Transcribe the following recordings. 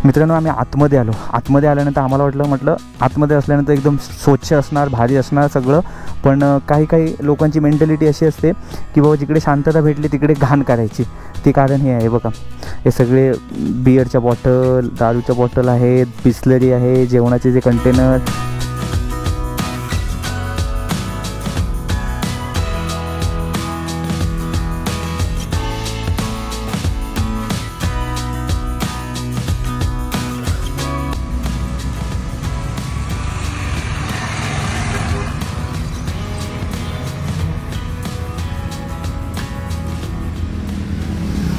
मित्रांनो आम्ही आतमध्ये आलो. आतमध्ये आल्यानंतर आम्हाला म्हटलं आतमध्ये असल्यानंतर एकदम स्वच्छ असणार, भारी असणार सगळं. पण काही लोकांची मेंटॅलिटी अशी असते की बाबा जिकडे शांतता भेटली तिकडे घाण करायची. ते कारण हे आहे बघा, हे सगळे बिअरच्या बॉटल, दारूच्या बॉटल आहेत, बिस्लरी आहे, जेवणाचे जे कंटेनर.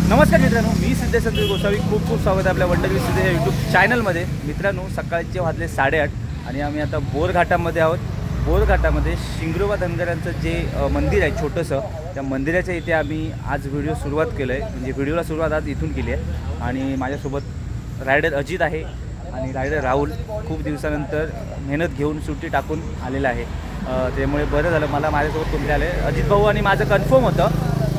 नमस्कार मित्रांनो, मी सिद्धेश संतोष गोसावी. खूप स्वागत आहे आपल्या वंडर विथ सिद्धेश या यूट्यूब चॅनलमध्ये. मित्रांनो, सकाळचे वाजले 8:30 आणि आम्ही आता बोरघाटामध्ये आहोत. बोरघाटामध्ये शिंगरोबा धनगरांचं जे मंदिर आहे छोटंसं, त्या मंदिराच्या इथे आम्ही आज व्हिडिओ सुरुवात केलं आहे. म्हणजे व्हिडिओला सुरुवात आज इथून केली आहे. आणि माझ्यासोबत रायडर अजित आहे आणि रायडर राहुल खूप दिवसानंतर मेहनत घेऊन सुट्टी टाकून आलेला आहे. त्यामुळे बरं झालं मला माझ्यासोबत कोणते आले. अजित भाऊ आणि माझं कन्फर्म होतं,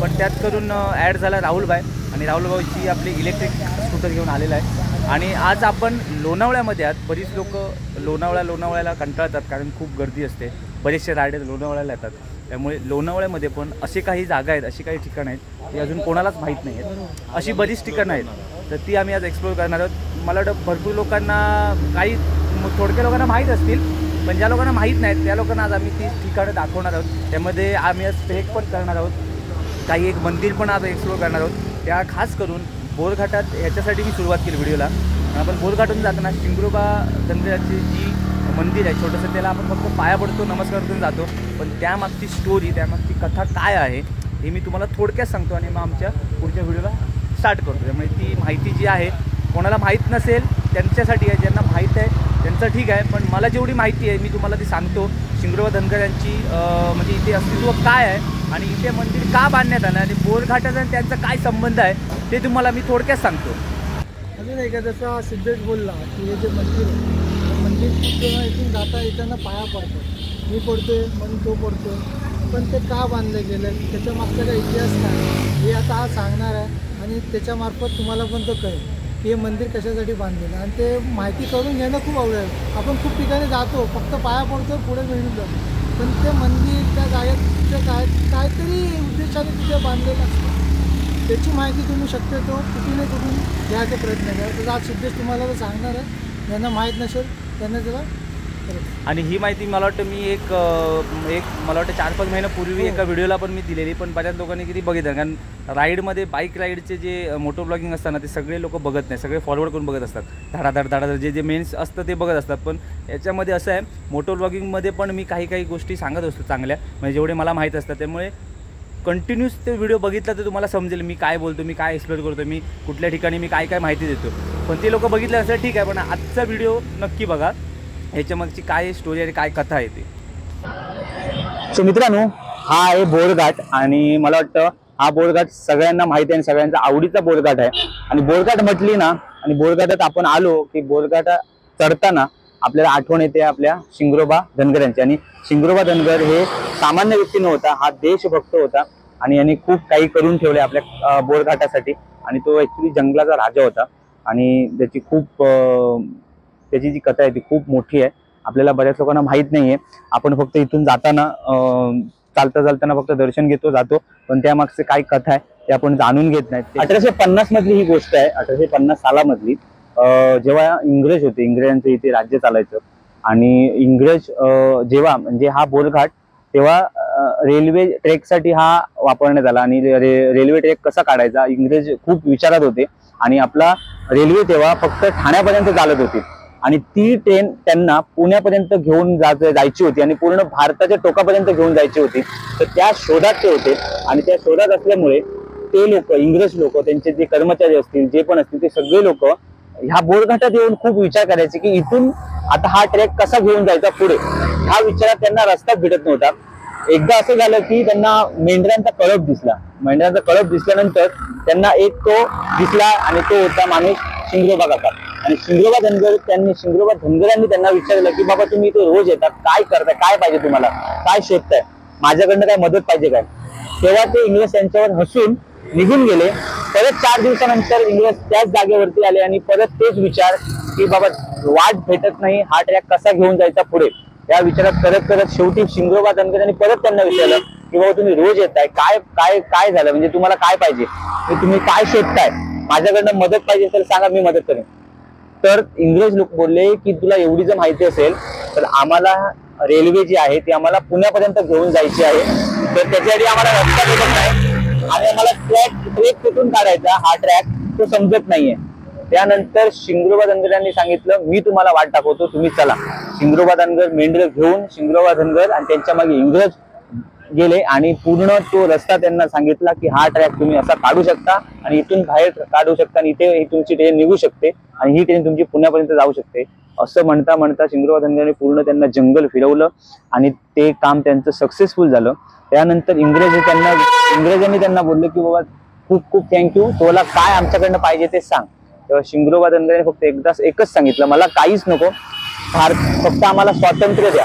पण त्यात करून ॲड झाला राहुलभाई. आणि राहुलभाईची आपली इलेक्ट्रिक स्कूटर घेऊन आलेला आहे. आणि आज आपण लोणावळ्यामध्ये आहात. बरीच लोक लोणावळ्याला कंटाळतात कारण खूप गर्दी असते. बरेचसे रायडर लोणावळ्याला येतात. त्यामुळे लोणावळ्यामध्ये पण असे काही जागा आहेत, अशी काही ठिकाणं आहेत ती अजून कोणालाच माहीत नाही आहेत. अशी बरीच ठिकाणं आहेत, तर ती आम्ही आज एक्सप्लोर करणार आहोत. मला वाटतं भरपूर लोकांना, काही थोडक्या लोकांना माहीत असतील, पण ज्या लोकांना माहीत नाहीत त्या लोकांना आज आम्ही ती ठिकाणं दाखवणार आहोत. त्यामध्ये आम्ही आज ट्रेक पण करणार आहोत, काही एक मंदिर पण आज एक्सप्लोर करणार आहोत. त्या खास करून बोरघाटात याच्यासाठी मी सुरुवात केली व्हिडिओला. आपण बोरघाटून जाताना शिंगरोबा धनगराची जी मंदिर आहे छोटंसं, त्याला आपण फक्त पाया पडतो, नमस्कार करून जातो. पण त्यामागची स्टोरी, त्यामागची कथा काय आहे हे मी तुम्हाला थोडक्यात सांगतो आणि मग आमच्या पुढच्या व्हिडिओला स्टार्ट करतो. त्यामुळे ती माहिती जी आहे, कोणाला माहीत नसेल त्यांच्यासाठी आहे, ज्यांना माहीत आहे त्यांचं ठीक आहे. पण मला जेवढी माहिती आहे मी तुम्हाला ती सांगतो. शिंगरोबा धनगर यांची म्हणजे इथे अस्तित्व काय आहे आणि इथे मंदिर का बांधण्यात आलं आणि बोरघाटाचा त्यांचा काय संबंध आहे ते तुम्हाला मी थोडक्यात सांगतो. अजून एक जसा सिद्धेश बोलला की हे जे मंदिर आहे, मंदिर जेव्हा इथून जाता येताना पाया पडतो, मी पडतोय म्हणून तो पडतो. पण ते का बांधले गेले, त्याच्या मागचा काय इतिहास काय, हे आता हा सांगणार आहे. आणि त्याच्यामार्फत तुम्हाला पण तो कळेल की हे मंदिर कशासाठी बांधलेलं. आणि ते माहिती करून घेणं खूप आवडेल. आपण खूप ठिकाणी जातो, फक्त पाया पडतो, पुढे मिळून जातो. पण ते मंदिर त्या जागेत काहीतरी उद्देशाने तिथे बांधलेलं असतं. त्याची माहिती तुम्ही शक्यतो कुठून कुठून घ्यायचा प्रयत्न करा. तर आज सिद्धेश तुम्हाला तर सांगणार आहे. ज्यांना माहीत नसेल त्यांना त्याला. आणि ही माहिती मला वाटतं मी एक मला वाटतं 4-5 महिन्यापूर्वी एका व्हिडिओला पण मी दिलेली, पण बऱ्याच लोकांनी किती बघितलं. कारण राईडमध्ये, बाईक राईडचे जे मोटो ब्लॉगिंग असताना ते सगळे लोक बघत नाही, सगळे फॉरवर्ड करून बघत असतात. धडाधड जे मेन्स असतं ते बघत असतात. पण याच्यामध्ये असं आहे, मोटो ब्लॉगिंगमध्ये पण मी काही गोष्टी सांगत असतो चांगल्या, म्हणजे जेवढे मला माहीत असतात. त्यामुळे कंटिन्यूस ते व्हिडिओ बघितला तर तुम्हाला समजेल मी काय बोलतो, मी काय एक्सप्लोर करतो, मी कुठल्या ठिकाणी मी काय माहिती देतो. पण ते लोक बघितलं असेल ठीक आहे, पण आजचा व्हिडिओ नक्की बघा, ह्याच्यामागची काय स्टोरी आणि काय कथा आहे ते. सो मित्रांनो, हा आहे बोरघाट. आणि मला वाटतं हा बोरघाट सगळ्यांना माहिती आहे आणि सगळ्यांचा आवडीचा बोरघाट आहे. आणि बोरघाट म्हटली ना, आणि बोरघाटात आपण आलो की बोरघाट चढताना आपल्याला आठवण येते आपल्या शिंगरोबा धनगर यांची. आणि शिंगरोबा धनगर हे सामान्य व्यक्ती नव्हता, हा देशभक्त होता. आणि यांनी खूप काही करून ठेवले आपल्या बोरघाटासाठी. आणि तो ॲक्च्युली जंगलाचा राजा होता. आणि त्याची जी कथा आहे ती खूप मोठी आहे, आपल्याला बऱ्याच लोकांना माहीत नाही आहे. आपण फक्त इथून जाताना चालताना फक्त दर्शन घेतो, जातो. पण त्यामागचे काय कथा आहे ते आपण जाणून घेत नाही. 1850 मधली ही गोष्ट आहे. 1850 सालामधली, जेव्हा इंग्रज होते, इंग्रजांचं इथे राज्य चालायचं. आणि इंग्रज जेव्हा, म्हणजे हा बोरघाट तेव्हा रेल्वे ट्रेकसाठी हा वापरण्यात आला. आणि रेल्वे ट्रेक कसा काढायचा इंग्रज खूप विचारात होते. आणि आपला रेल्वे तेव्हा फक्त ठाण्यापर्यंत चालत होती. आणि ती ट्रेन त्यांना पुण्यापर्यंत घेऊन जायची होती आणि पूर्ण भारताच्या टोकापर्यंत घेऊन जायची होती. तर त्या शोधात ते होते. आणि त्या शोधात असल्यामुळे ते लोक, इंग्रज लोक, त्यांचे जे कर्मचारी असतील, जे पण असतील, ते सगळे लोक ह्या बोरघाटात येऊन खूप विचार करायचे की इथून आता हा ट्रेक कसा घेऊन जायचा पुढे. हा विचारात त्यांना रस्ताच भेटत नव्हता. एकदा असं झालं की त्यांना मेंढरांचा कळप दिसला. मेंढरांचा कळप दिसल्यानंतर त्यांना एक तो दिसला आणि तो होता माणूस शिंगरोबा काका. आणि शिंगरोबा धनगरांनी त्यांना विचारलं की बाबा तुम्ही इथे रोज येतात, काय करताय, काय पाहिजे तुम्हाला, काय शोधताय, माझ्याकडनं काय मदत पाहिजे काय. तेव्हा ते इंग्रज त्यांच्यावर हसून निघून गेले. परत 4 दिवसानंतर इंग्रज त्याच जागेवरती आले आणि परत तेच विचार की बाबा वाट भेटत नाही, हा ट्रॅक कसा घेऊन जायचा पुढे, या विचारात करत करत शेवटी शिंगोबा धनगर यांनी परत त्यांना विचारलं की बाबा तुम्ही रोज येताय, काय काय काय झालं, म्हणजे तुम्हाला काय पाहिजे, तुम्ही काय शोधताय, माझ्याकडनं मदत पाहिजे तर सांगा, मी मदत करेन. तर इंग्रज लोक बोलले की तुला एवढी जर माहिती असेल तर आम्हाला रेल्वे जी आहे ती आम्हाला पुण्यापर्यंत घेऊन जायची आहे, तर त्याच्यासाठी आम्हाला रस्ता भेटत नाही आणि आम्हाला ट्रॅक कुठून काढायचा, हा ट्रॅक तो समजत नाहीये. त्यानंतर शिंगोबा धनगर यांनी सांगितलं मी तुम्हाला वाट दाखवतो, तुम्ही चला. शिंगोबा धनगर मेंढर घेऊन शिंगोबा धनगर आणि त्यांच्या मागे इंग्रज गेले आणि पूर्ण तो रस्ता त्यांना सांगितला की हा ट्रॅक तुम्ही असा काढू शकता आणि इथून बाहेर काढू शकता आणि इथे तुमची ट्रेन निघू शकते आणि ही ट्रेन तुमची पुण्यापर्यंत जाऊ शकते. असं म्हणता म्हणता शिंगोबा धनगरांनी पूर्ण त्यांना जंगल फिरवलं आणि ते काम त्यांचं सक्सेसफुल झालं. त्यानंतर इंग्रजांनी त्यांना बोलले की बाबा खूप खूप थँक्यू, तुला काय आमच्याकडनं पाहिजे ते सांग. तेव्हा शिंगोबा धनगरांनी फक्त एकच सांगितलं, मला काहीच नको, फक्त आम्हाला स्वातंत्र्य द्या.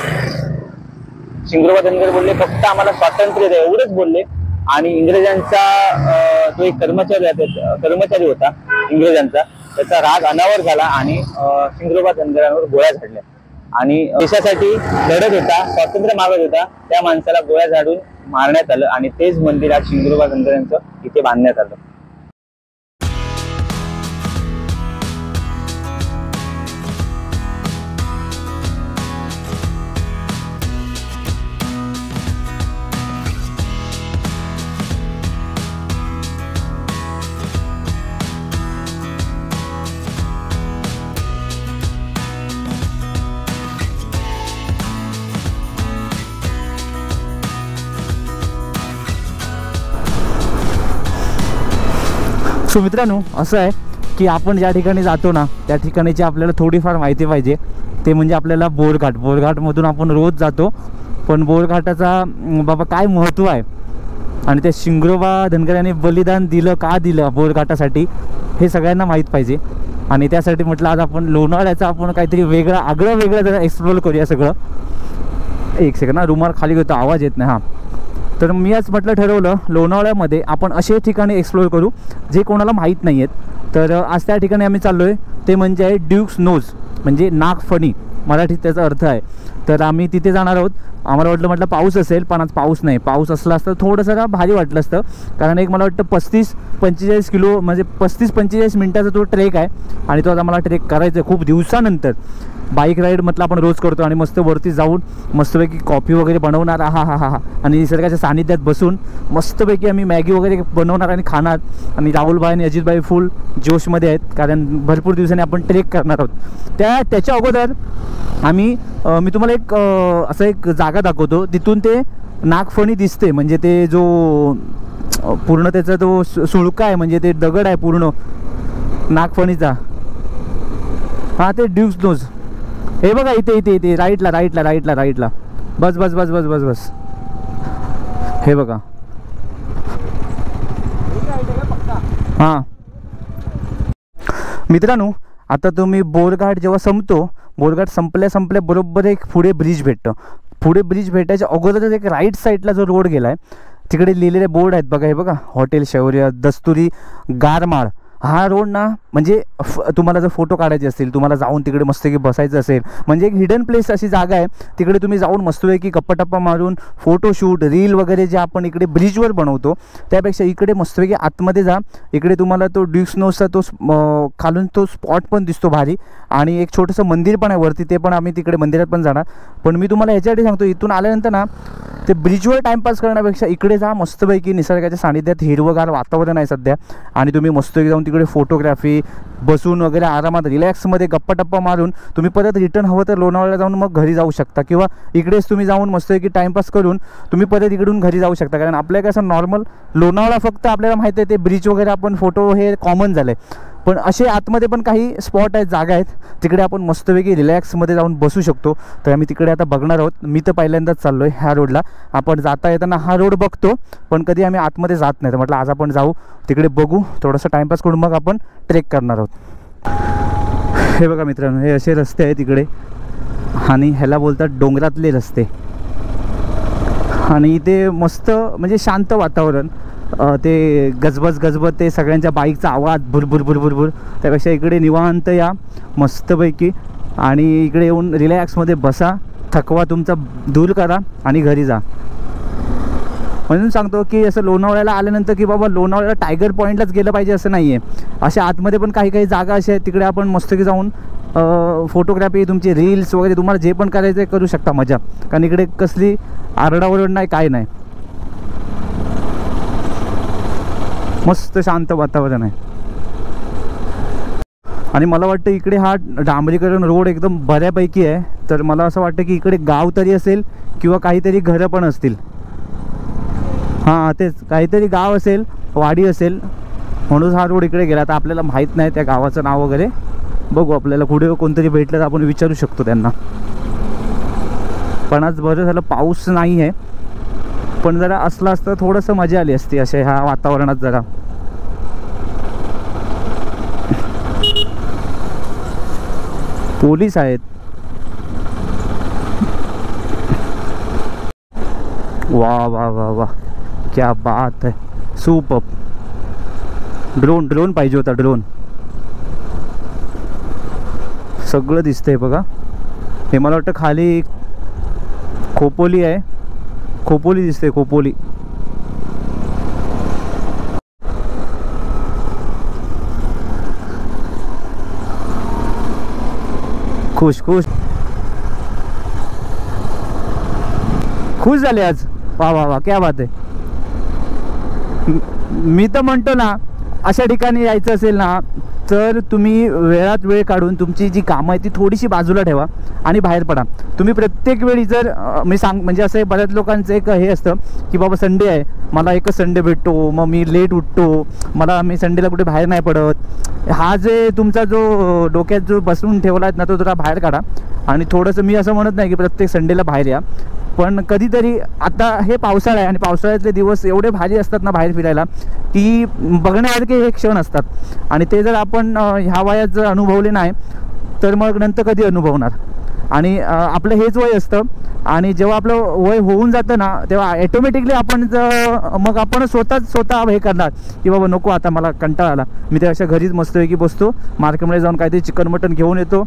शिंगोबा धनगर बोलले फक्त आम्हाला स्वातंत्र्य द्या, एवढंच बोलले. आणि इंग्रजांचा जो एक कर्मचारी होता इंग्रजांचा, त्याचा राग अनावर झाला आणि शिंगोबा धनगरांवर गोळ्या झाडल्या आणि देशासाठी लढत होता, स्वातंत्र्य मागत होता, त्या माणसाला गोळ्या झाडून मारण्यात आलं आणि तेच मंदिर आज शिंगोबा धनगरांचं इथे बांधण्यात आलं. सो मित्रांनो, असं आहे की आपण ज्या ठिकाणी जातो ना त्या ठिकाणीची आपल्याला थोडीफार माहिती पाहिजे. ते म्हणजे आपल्याला बोरघाटमधून आपण रोज जातो, पण बोरघाटाचा बाबा काय महत्त्व आहे आणि त्या शिंगोबा धनगर यांनी बलिदान दिलं का दिलं बोरघाटासाठी हे सगळ्यांना माहीत पाहिजे. आणि त्यासाठी म्हटलं आज आपण लोणावळ्याचं आपण काहीतरी वेगळं जरा एक्सप्लोर करूया सगळं. एक सेकंड ना, रुमाल खाली घेतो, आवाज येत नाही. हां, तर मी आज म्हटलं ठरवलं लोणावळ्यामध्ये आपण असे ठिकाणी एक्सप्लोर करू जे कोणाला माहीत नाही आहेत. तर आज त्या ठिकाणी आम्ही चाललो आहे, ते म्हणजे आहे ड्यूक्स नोज, म्हणजे नागफणी मराठीत त्याचा अर्थ आहे. तर आम्ही तिथे जाणार आहोत. आम्हाला म्हटलं पाऊस असेल, पण आज पाऊस नाही. पाऊस असला असतं थोडंसं भारी वाटलं असतं, कारण एक मला वाटतं 35-45 किलो म्हणजे 35-45 मिनटाचा तो ट्रेक आहे आणि तो आज आम्हाला ट्रेक करायचा आहे खूप दिवसानंतर. बाईक राईड म्हटलं आपण रोज करतो आणि मस्त वरती जाऊन मस्तपैकी कॉफी वगैरे बनवणार, हा आणि निसर्गाच्या सानिध्यात बसून मस्तपैकी आम्ही मॅगी वगैरे बनवणार आणि खाणार. आणि राहुलभाई आणि अजितभाई फुल जोशमध्ये आहेत, कारण भरपूर दिवसांनी आपण ट्रेक करणार आहोत. त्याच्या अगोदर मी तुम्हाला एक जागा दाखवतो, तिथून ते नागफणी दिसते, म्हणजे ते जो पूर्ण त्याचा तो सुळका आहे, म्हणजे ते दगड आहे पूर्ण नागफणीचा. हां, ते ड्यूक्स नोज हे बघा, इथे राईटला बस. हे बघा, हां मित्रांनो, आता तुम्ही बोरघाट जेव्हा बोरघाट संपल्या बरोबर एक पुढे ब्रिज भेटतं. पुढे ब्रिज भेटायच्या अगोदरच एक राईट साईडला जो रोड गेला आहे तिकडे लिहिलेले बोर्ड आहेत बघा, हे बघा, हॉटेल शौर्य, दस्तुरी, गारमाळ. हा रोड ना, म्हणजे तुम्हाला जर फोटो काढायचे असतील, तुम्हाला जाऊन तिकडे मस्तपैकी बसायचं असेल, म्हणजे एक हिडन प्लेस अशी जागा आहे, तिकडे तुम्ही जाऊन मस्तपैकी गप्पा मारून फोटोशूट, रील वगैरे जे आपण इकडे ब्रिजवर बनवतो त्यापेक्षा इकडे मस्तपैकी आतमध्ये जा. इकडे तुम्हाला तो ड्यूक्स नोजचा तो खालून तो स्पॉट पण दिसतो भारी, आणि एक छोटंसं मंदिर पण आहे वरती, ते पण आम्ही तिकडे मंदिरात पण जाणार. पण मी तुम्हाला ह्याच्यासाठी सांगतो, इथून आल्यानंतर ना ते ब्रिजवर टाइमपास करण्यापेक्षा इकडे जा, मस्तपैकी निसर्गाच्या सानिध्यात हिरवगार वातावरण आहे सध्या, आणि तुम्ही मस्तपैकी जाऊन तिकडे फोटोग्राफी बसून वगैरे आरामात रिलॅक्समध्ये गप्पा मारून तुम्ही परत रिटर्न हवं तर लोणावळ्याला जाऊन मग घरी जाऊ शकता, किंवा इकडेच तुम्ही जाऊन मस्तपैकी टाइमपास करून तुम्ही परत इकडून घरी जाऊ शकता. कारण आपल्या कसं नॉर्मल लोणावळा फक्त आपल्याला माहिती आहे ते ब्रिज वगैरे आपण फोटो हे कॉमन झालं आहे, पण असे आतमध्ये पण काही स्पॉट आहेत, जागा आहेत, तिकडे आपण मस्तपैकी रिलॅक्समध्ये जाऊन बसू शकतो. तर आम्ही तिकडे आता बघणार आहोत. मी तर पहिल्यांदाच चाललो आहे ह्या रोडला. आपण जाता येताना हा रोड बघतो, पण कधी आम्ही आतमध्ये जात नाही. तर म्हटलं आज आपण जाऊ, तिकडे बघू, थोडंसं टाईमपास करून मग आपण ट्रेक करणार आहोत. हे बघा मित्रांनो, हे असे रस्ते आहेत तिकडे, आणि ह्याला बोलतात डोंगरातले रस्ते. आणि इथे मस्त म्हणजे शांत वातावरण, ते गजबज ते सगळ्यांच्या बाईकचा आवाज भुरभुर भुरभुरभुर, त्यापेक्षा इकडे निवांत या मस्तपैकी आणि इकडे येऊन रिलॅक्समध्ये बसा, थकवा तुमचा दूर करा आणि घरी जा. म्हणून सांगतो की असं लोणावळ्याला आल्यानंतर की बाबा लोणावळ्याला टायगर पॉईंटलाच गेलं पाहिजे असं नाही आहे. अशा आतमध्ये पण काही काही जागा अशा आहेत, तिकडे आपण मस्तपैकी जाऊन फोटोग्राफी, तुमची रील्स वगैरे तुम्हाला जे पण करायचं आहे करू शकता मजा. कारण इकडे कसली आरडाओरड नाही, काय नाही, मस्त शांत वातावरण आहे. आणि मला वाटतं इकडे हा डांबरीकरण रोड एकदम बऱ्यापैकी आहे, तर मला असं वाटतं की इकडे गाव तरी असेल किंवा काहीतरी घरं पण असतील. हां तेच, काहीतरी गाव असेल, वाडी असेल, म्हणून हा रोड इकडे गेला. आता आपल्याला माहीत नाही त्या गावाचं नाव वगैरे, बघू आपल्याला पुढे कोणतरी भेटलं तर आपण विचारू शकतो त्यांना. पण आज बरं झालं पाऊस नाही आहे, पण जरा असला असतं थोडंसं मजा आली असती अशा ह्या वातावरणात. जरा पोलीस आहेत. वा वा वा वा, क्या बात है, सुपर. ड्रोन पाहिजे होता, ड्रोन. सगळं दिसतंय बघा. हे मला वाटतं खाली खोपोली आहे, खोपोली दिसते, खोपोली. खुश झाले आज. वा वा वा, क्या बात आहे. मी तर म्हणतो ना, अशा ठिकाणी यायचं असेल ना तर तुम्ही वेळात वेळ काढून तुमची जी कामं आहे ती थोडीशी बाजूला ठेवा आणि बाहेर पडा. तुम्ही प्रत्येक वेळी जर मी म्हणजे असं बऱ्याच लोकांचं एक हे असतं की बाबा संडे आहे, मला एकच संडे भेटतो, मग मी लेट उठतो, मी संडेला कुठे बाहेर नाही पडत. हा जे तुमचा जो डोक्यात जो बसवून ठेवला आहे ना, तो जरा बाहेर काढा. आणि थोडंसं मी असं म्हणत नाही की प्रत्येक संडेला बाहेर या, पण कधीतरी, आता हे पावसाळा आहे आणि पावसाळ्यातले दिवस एवढे भारी असतात ना बाहेर फिरायला, की बघण्यासारखे हे क्षण असतात. आणि ते जर आपण ह्या वयात जर अनुभवले नाही तर मग नंतर कधी अनुभवणार. आणि आपलं हेच वय असतं, आणि जेव्हा आपलं वय होऊन जातं ना तेव्हा ॲटोमॅटिकली आपण मग आपण स्वतः हे करणार की बाबा नको, आता मला कंटाळा आला, मी ते अशा घरीच मस्तपैकी बसतो, मार्केटमध्ये जाऊन काहीतरी चिकन मटन घेऊन येतो,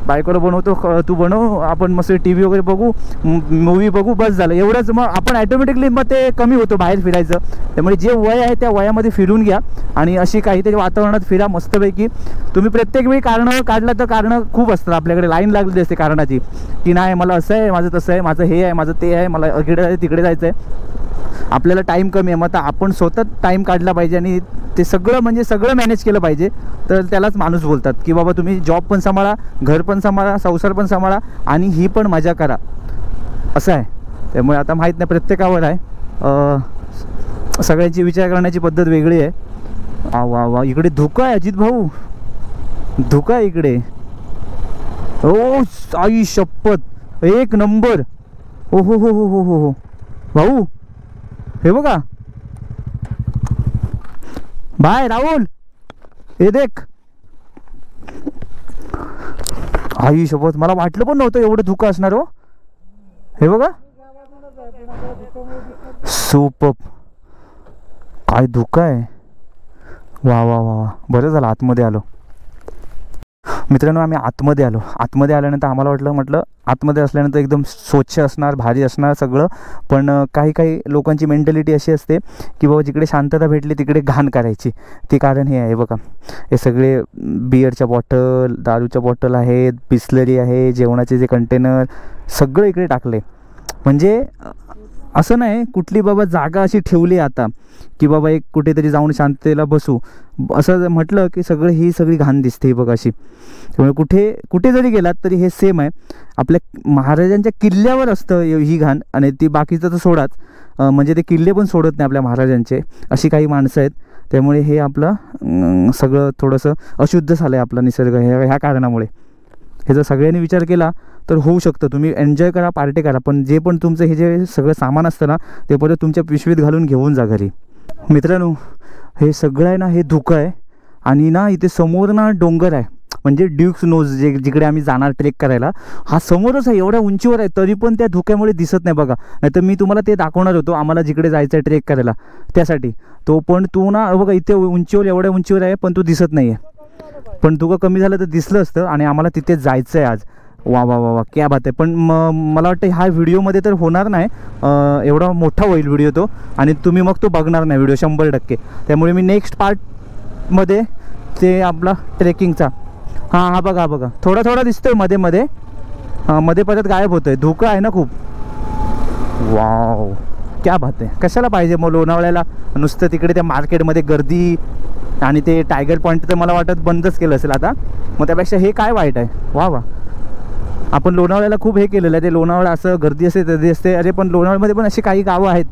बायकोला बनवतो, तू बनव, आपण मस्त टी व्ही वगैरे बघू, मूवी बघू, बस झालं एवढंच. मग आपण ॲटोमॅटिकली मग ते कमी होतो बाहेर फिरायचं. त्यामुळे जे वय आहे त्या वयामध्ये फिरून घ्या आणि अशी काहीतरी वातावरणात फिरा मस्तपैकी. तुम्ही प्रत्येक वेळी कारणं काढलं तर कारणं खूप असतात, आपल्याकडे लाईन लागलेली असते कारणाची, की नाही मला असं आहे, माझं तसं आहे, माझं हे आहे, माझं ते आहे, मला इकडे जायचं तिकडे जायचं आहे. आपल्याला टाईम कमी आहे, मग आपण स्वतः टाईम काढला पाहिजे आणि ते सगळं मॅनेज केलं पाहिजे. तर त्यालाच माणूस बोलतात की बाबा तुम्ही जॉब पण सांभाळा, घर पण सांभाळा, संसार पण सांभाळा आणि ही पण मजा करा, असं आहे. त्यामुळे आता माहीत नाही, प्रत्येकावर आहे, सगळ्यांची विचार करण्याची पद्धत वेगळी आहे. वा वा, इकडे धुका आहे अजित भाऊ, धुका आहे इकडे. ओ आई शपथ, एक नंबर. ओ हो हो हो हो हो भाऊ, हे बघा बाय राहुल, हे देख. आई शपथ, मला वाटलं पण नव्हतं एवढं धुकं असणार. हो हे बघा, सुपर, काय धुकं आहे. वा वा वा, बरं झालं आतमध्ये आलो. मित्रांनो, आम्ही आतमध्ये आल्यानंतर आम्हाला म्हटलं आतमध्ये असल्यानंतर एकदम स्वच्छ असणार, भारी असणार सगळं. पण काही लोकांची मेंटॅलिटी अशी असते की बाबा जिकडे शांतता भेटली तिकडे घाण करायची. ते कारण हे आहे बघा, हे सगळे बिअरच्या बॉटल, दारूच्या बॉटल आहेत, बिस्लरी आहे, जेवणाचे जे कंटेनर सगळं इकडे टाकले. म्हणजे असं नाही कुठली बाबा जागा अशी ठेवली आता की बाबा एक कुठेतरी जाऊन शांततेला बसू, असं म्हटलं की ही सगळी घाण दिसते बघा अशी. त्यामुळे कुठे जरी गेलात तरी हे सेम आहे. आपल्या महाराजांच्या किल्ल्यावर असतं ही घाण, आणि ती बाकीचं तर सोडाच, म्हणजे ते किल्ले पण सोडत नाही आपल्या महाराजांचे, अशी काही माणसं आहेत. त्यामुळे हे आपलं सगळं थोडंसं अशुद्ध झालं आहे आपला निसर्ग ह्या कारणामुळे. हे जर सगळ्यांनी विचार केला तर होऊ शकतं. तुम्ही एन्जॉय करा, पार्टी करा, पण जे पण तुमचं हे जे सगळं सामान असतं ना ते परत तुमच्या पिशवीत घालून घेऊन जा घरी. मित्रांनो, हे सगळं आहे ना, हे धुकं आहे. आणि ना इथे समोर ना डोंगर आहे, म्हणजे ड्यूक्स नोज जिकडे आम्ही जाणार ट्रेक करायला, हा समोरच आहे, एवढ्या उंचीवर आहे, तरी पण त्या धुक्यामुळे दिसत नाही बघा. नाहीतर मी तुम्हाला ते दाखवणार होतो आम्हाला जिकडे जायचं आहे ट्रेक करायला त्यासाठी. तो पण तू ना बघा इथे उंचीवर, एवढ्या उंचीवर आहे पण तू दिसत नाही आहे. पण धुकं कमी झालं तर दिसलं असतं आणि आम्हाला तिथे जायचं आहे आज. वा वा वा वा क्या बात आहे. पण मला वाटतं ह्या व्हिडिओमध्ये तर होणार नाही, एवढा मोठा होईल व्हिडिओ तो, आणि तुम्ही मग तो बघणार नाही व्हिडिओ 100%. त्यामुळे मी नेक्स्ट पार्टमध्ये ते आपला ट्रेकिंगचा, हा बघा बघा थोडा थोडा दिसतोय मध्ये मध्ये, मध्ये परत गायब होतोय. धुकं आहे ना खूप. वाव क्या बात आहे. कशाला पाहिजे मग लोणावळ्याला नुसतं तिकडे त्या मार्केटमध्ये गर्दी, आणि ते टायगर पॉईंट तर मला वाटत बंदच केलं असेल आता, मग त्यापेक्षा हे काय वाईट आहे. वा वा. आपण लोणावळ्याला खूप हे केलेलं आहे, ते लोणावळा असं गर्दी असते गर्दी असते, अरे पण लोणावळ्यामध्ये पण अशी काही गावं आहेत.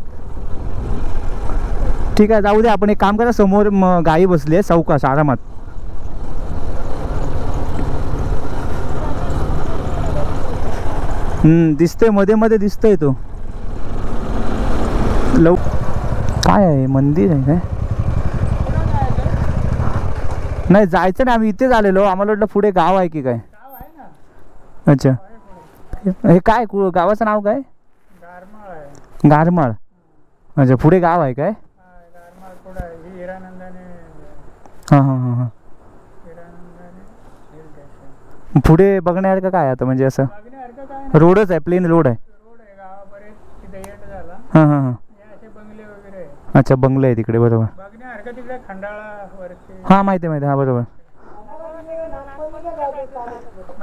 ठीक आहे जाऊ दे. आपण एक काम करा, समोर गाई बसली आहे सावकाश आरामात. दिसतोय मध्ये मध्ये दिसतोय तो. काय आहे, मंदिर आहे काय? नाही जायचं नाही, आम्ही इथेच आलेलो, आम्हाला वाटलं पुढे गाव आहे की काय. अच्छा हे काय गावाचं नाव काय? गारमाळ. अच्छा पुढे गाव आहे काय? हां हां हां हां. पुढे बघण्यासारखं काय आता, म्हणजे असं रोडच आहे, प्लेन रोड आहे. हां हां हां. अच्छा बंगले आहे तिकडे, बरोबर. हां माहिती आहे माहिती आहे, हां बरोबर.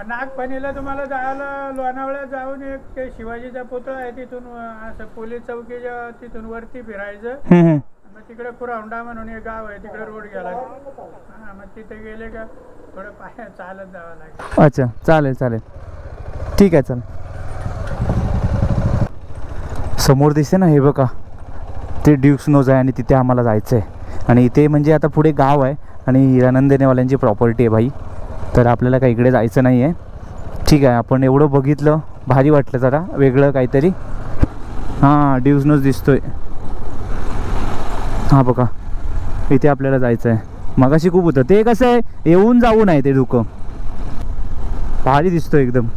नागपणीला तुम्हाला जायला लोणावळ्यात जाऊन एक ते शिवाजीचा पुतळा आहे, तिथून असं पोलीस चौकीच्या तिथून वरती फिरायचं. मग तिकडे कुराहुंडा म्हणून एक गाव आहे, तिकडे रोड गेला. मग तिथे गेले का थोडं पाय चालत जावं लागेल. अच्छा चालेल चालेल, ठीक आहे चल. समोर दिसते ना हे बघा, ते ड्यूक्स नोज आहे आणि तिथे आम्हाला जायचं आहे. आणि इथे म्हणजे आता पुढे गाव आहे आणि हिरानंदिनीवाल्यांची प्रॉपर्टी आहे भाई, तर आपल्याला काही इकडे जायचं नाही आहे. ठीक आहे, आपण एवढं बघितलं, भारी वाटलं जरा वेगळं काहीतरी. हां ड्यूक्स नोज दिसतोय, हां बघा इथे आपल्याला जायचं आहे. मगाशी खूप होतं ते, कसं आहे येऊन जाऊ नाही ते धुकं, भारी दिसतोय एकदम.